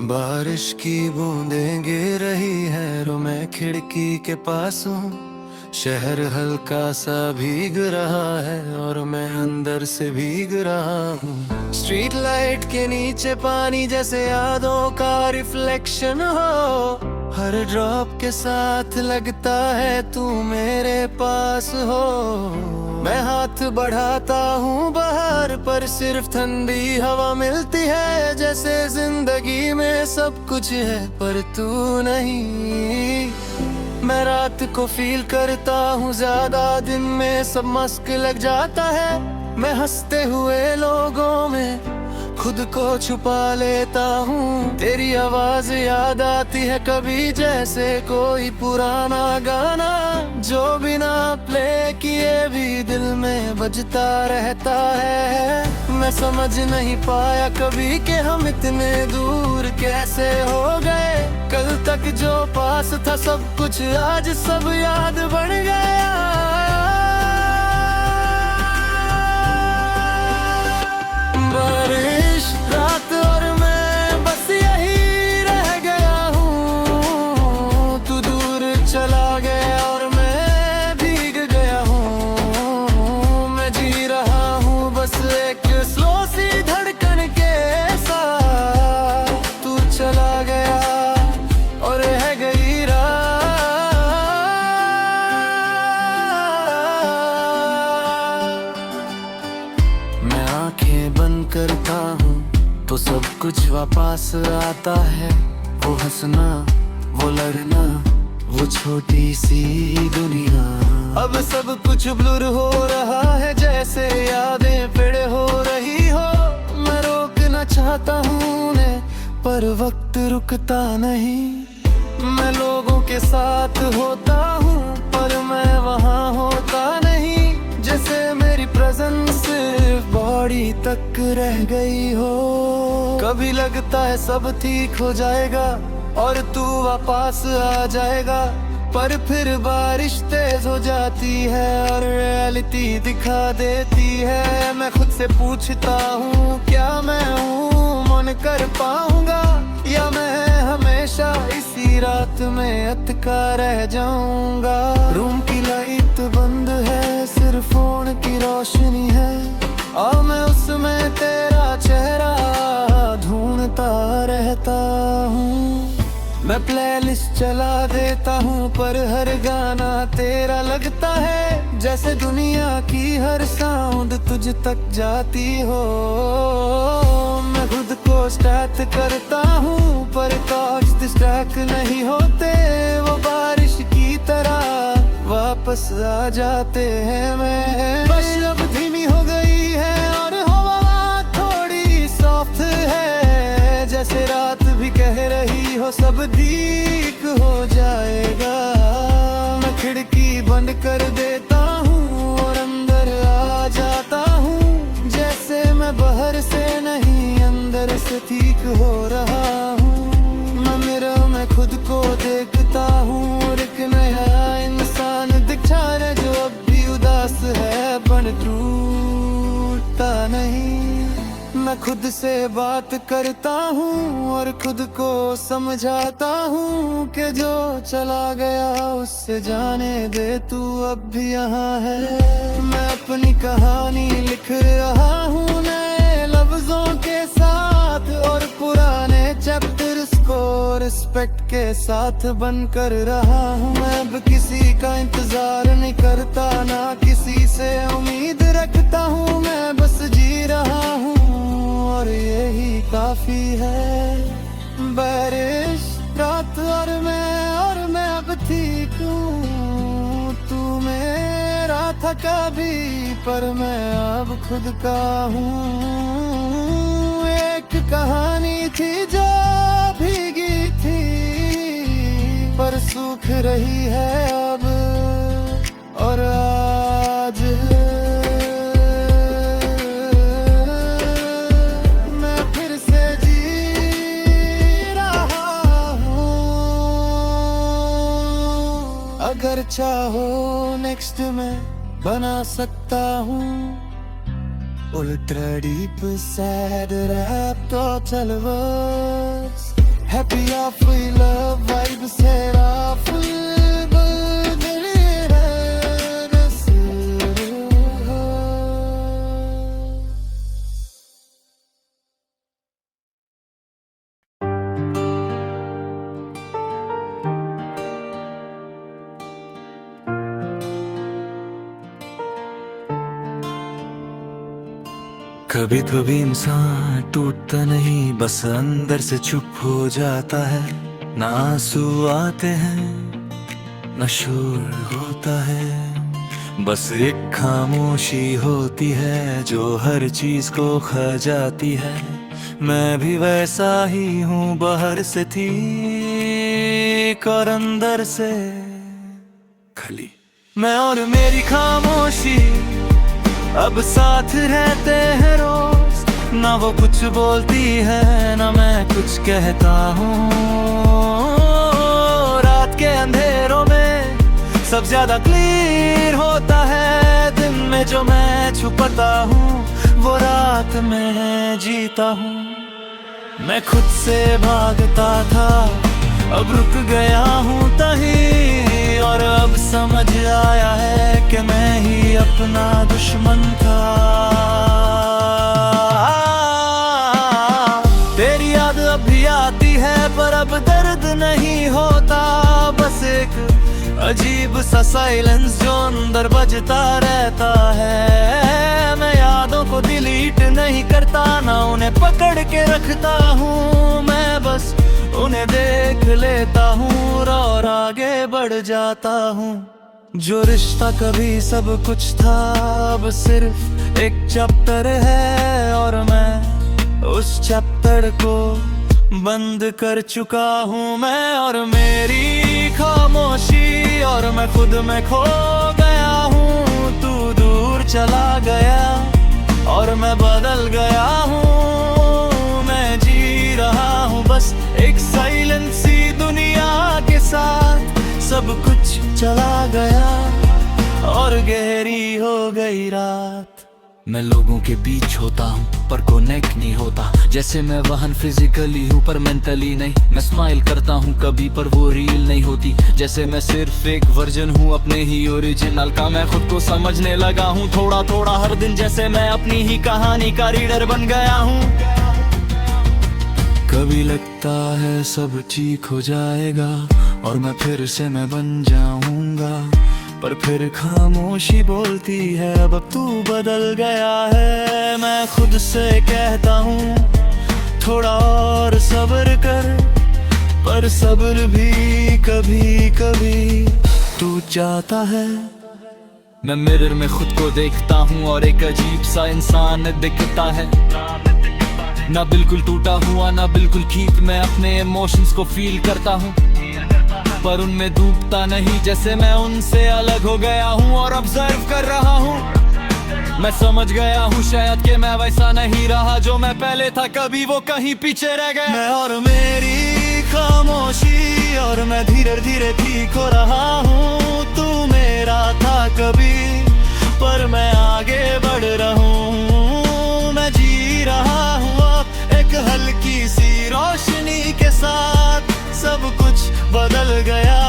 बारिश की बूंदें गिर रही है रो मैं खिड़की के पास हूँ। शहर हल्का सा भीग रहा है और मैं अंदर से भीग रहा हूँ। स्ट्रीट लाइट के नीचे पानी जैसे यादों का रिफ्लेक्शन हो। हर ड्रॉप के साथ लगता है तू मेरे पास हो। मैं हाथ बढ़ाता हूँ बाहर पर सिर्फ ठंडी हवा मिलती है। जैसे जिंदगी में सब कुछ है पर तू नहीं। मैं रात को फील करता हूँ ज्यादा, दिन में सब मस्क लग जाता है। मैं हंसते हुए लोगों में खुद को छुपा लेता हूँ। तेरी आवाज याद आती है कभी जैसे कोई पुराना गाना, जो बिना प्ले किए भी दिल में बजता रहता है। मैं समझ नहीं पाया कभी कि हम इतने दूर कैसे हो गए। कल तक जो पास था सब कुछ आज सब याद बन गया। बारिश रात और मैं बस यही रह गया हूँ। तू दूर चला गया और मैं भीग गया हूँ। मैं जी रहा हूँ बस एक स्लो सी धड़कन के साथ। तू चला गया और रह गई रात। मैं आंखें बंद करता हूँ तो सब कुछ वापस आता है। वो हंसना, वो लड़ना, वो छोटी सी दुनिया। अब सब कुछ ब्लर हो रहा है जैसे यादें फिर हो रही हो। मैं रोकना चाहता हूँ उन्हें पर वक्त रुकता नहीं। मैं लोगों के साथ होता हूँ पर मैं वहाँ होता नहीं। जैसे मेरी प्रेजेंस सिर्फ बॉडी तक रह गई हो। कभी लगता है सब ठीक हो जाएगा और तू वापस आ जाएगा, पर फिर बारिश तेज हो जाती है और रियलिटी दिखा देती है। मैं खुद से पूछता हूँ क्या मैं हूँ मन कर पाऊंगा, या मैं हमेशा इसी रात में अटका रह जाऊंगा। रूम की लाइट बंद है, सिर्फ फोन की रोशनी है और मैं उसमें तेरा चेहरा ढूंढता रहता हूँ। मैं प्लेलिस्ट चला देता हूँ पर हर गाना तेरा लगता है। जैसे दुनिया की हर साउंड तुझ तक जाती हो। मैं खुद को स्टार्ट करता हूँ पर थॉट्स डिस्ट्रैक्ट नहीं होते। वो बारिश की तरह वापस आ जाते हैं। मैं बस अब धीमी हो गई है और हवा थोड़ी सॉफ्ट है। जैसे रात भी कह रही हो सब ठीक हो जाएगा। मैं खिड़की बंद कर देता हूँ और अंदर आ जाता हूँ। जैसे मैं बाहर से नहीं अंदर से ठीक हो रहा हूँ। मैं मिरर में खुद को देखता हूँ और एक नया इंसान दिखता है जो अब भी उदास है पर टूटता नहीं। मैं खुद से बात करता हूँ और खुद को समझाता हूँ कि जो चला गया उससे जाने दे, तू अब भी यहाँ है। मैं अपनी कहानी लिख रहा हूँ नए लफ्जों के साथ और पुराने चैप्टर्स को रिस्पेक्ट के साथ बंद कर रहा हूँ। मैं अब किसी का इंतजार नहीं करता, ना किसी से उम्मीद रखता हूँ। मैं बस जी रहा हूँ और यही काफी है। बारिश रात और मैं अब ठीक हूँ। तू मेरा था कभी पर मैं अब खुद का हूँ। एक कहानी थी जो भीगी थी पर सूख रही है अब और आज अगर चाहो नेक्स्ट में बना सकता हूँ। उल्ट्रा डीप सैड रैप तो चल बस Happy off we love vibes है full कभी कभी इंसान टूटता नहीं, बस अंदर से चुप हो जाता है। ना आंसू आते हैं न शोर होता है, बस एक खामोशी होती है जो हर चीज को खा जाती है। मैं भी वैसा ही हूँ, बाहर से ठीक और अंदर से खली। मैं और मेरी खामोशी अब साथ रहते हैं रोज। ना वो कुछ बोलती है ना मैं कुछ कहता हूँ। रात के अंधेरों में सब ज्यादा क्लियर होता है। दिन में जो मैं छुपाता हूँ वो रात में जीता हूँ। मैं खुद से भागता था, अब रुक गया हूँ तहीं, और अब समझ आया है कि मैं ही अपना दुश्मन था। तेरी याद अब भी आती है पर अब दर्द नहीं होता, बस एक अजीब सा साइलेंस जो अंदर बजता रहता है। मैं यादों को डिलीट नहीं करता, ना उन्हें पकड़ के रखता हूँ। मैं बस उन्हें देख लेता हूँ और आगे बढ़ जाता हूँ। जो रिश्ता कभी सब कुछ था अब सिर्फ एक चैप्टर है, और मैं उस चैप्टर को बंद कर चुका हूँ। मैं और मेरी खामोशी और मैं खुद में खो गया हूँ। तू दूर चला गया और मैं बदल गया हूँ। मैं जी रहा हूँ बस एक साइलेंट सी दुनिया के साथ। सब कुछ चला गया और गहरी हो गई रात। मैं लोगों के बीच होता हूँ पर कनेक्ट नहीं होता। जैसे मैं वहन फिजिकली हूँ पर मेंटली नहीं। मैं स्माइल करता हूँ कभी पर वो रियल नहीं होती। जैसे मैं सिर्फ एक वर्जन हूँ अपने ही ओरिजिनल का। मैं खुद को समझने लगा हूँ थोड़ा थोड़ा हर दिन, जैसे मैं अपनी ही कहानी का रीडर बन गया हूँ। कभी लगता है सब ठीक हो जाएगा और मैं फिर से मैं बन जाऊंगा, पर फिर खामोशी बोलती है अब तू बदल गया है। मैं खुद से कहता हूँ थोड़ा और सब्र कर, पर सब्र भी कभी कभी टूट जाता है। मैं मिरर में खुद को देखता हूँ और एक अजीब सा इंसान दिखता है। ना बिल्कुल टूटा हुआ ना बिल्कुल ठीक, मैं अपने इमोशंस को फील करता हूँ पर उनमें डूबता नहीं। जैसे मैं उनसे अलग हो गया हूँ और ऑब्जर्व कर रहा हूँ। मैं समझ गया हूँ शायद कि मैं वैसा नहीं रहा जो मैं पहले था, कभी वो कहीं पीछे रह गया। मैं और मेरी खामोशी और मैं धीरे धीरे ठीक हो रहा हूँ। तू मेरा था कभी पर मैं आगे बढ़ रहा हूँ। मैं जी रहा हूँ अब एक हल्की सी रोशनी के साथ। सब कुछ बदल गया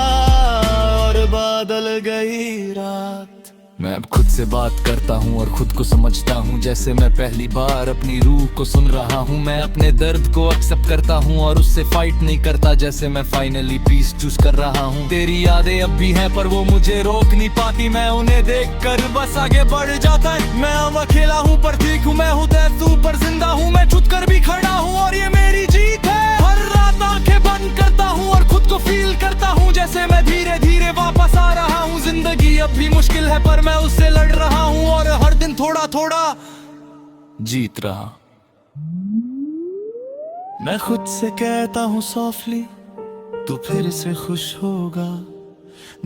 और बादल गई रात। मैं अब खुद से बात करता हूँ और खुद को समझता हूँ जैसे मैं पहली बार अपनी रूह को सुन रहा हूँ। मैं अपने दर्द को एक्सेप्ट करता हूँ और उससे फाइट नहीं करता, जैसे मैं फाइनली पीस चूज कर रहा हूँ। तेरी यादें अब भी हैं पर वो मुझे रोक नहीं पाती। मैं उन्हें देख कर बस आगे बढ़ जाता है। मैं अब अकेला हूँ पर ठीक हूँ, मैं हूँ तू पर जिंदा हूँ। मैं छुट कर भी खड़ा हूँ और ये मेरी जीत है। हर रात आंखें बंद करता हूँ और खुद को फील करता हूँ जैसे मैं धीरे धीरे वापस आ रहा हूँ। जिंदगी अब भी मुश्किल है पर मैं उससे लड़ रहा हूँ और हर दिन थोड़ा थोड़ा जीत रहा। मैं खुद से कहता हूँ सॉफ्टली तू फिर से खुश होगा।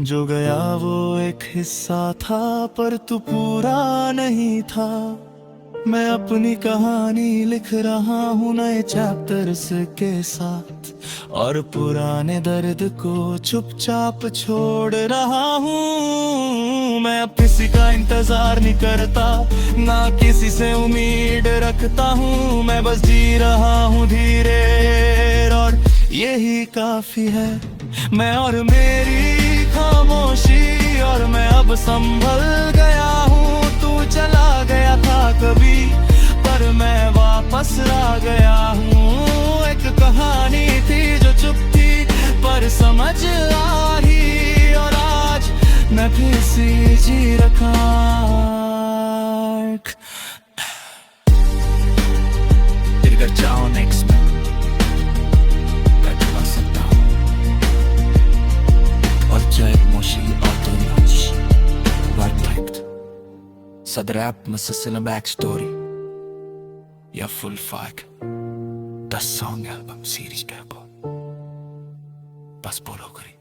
जो गया वो एक हिस्सा था पर तू पूरा नहीं था। मैं अपनी कहानी लिख रहा हूँ नए चैप्टर्स के साथ, और पुराने दर्द को चुपचाप छोड़ रहा हूँ। मैं अब किसी का इंतजार नहीं करता, ना किसी से उम्मीद रखता हूँ। मैं बस जी रहा हूँ धीरे और यही काफी है। मैं और मेरी खामोशी, और मैं अब संभल गया हूँ। तू चला गया था कभी, पर मैं वापस आ गया हूँ। एक कहानी थी जो चुप थी, पर समझ आ रही, और आज मैं फिर से जी रखा। तेरे घर जाओ नेक्स्ट में मैं चुरा सकता हूँ, और Jack Moshi Autonots Right-typed. Sad rap masası na backstory या full fag 10 song album series पे बस बोलो करी।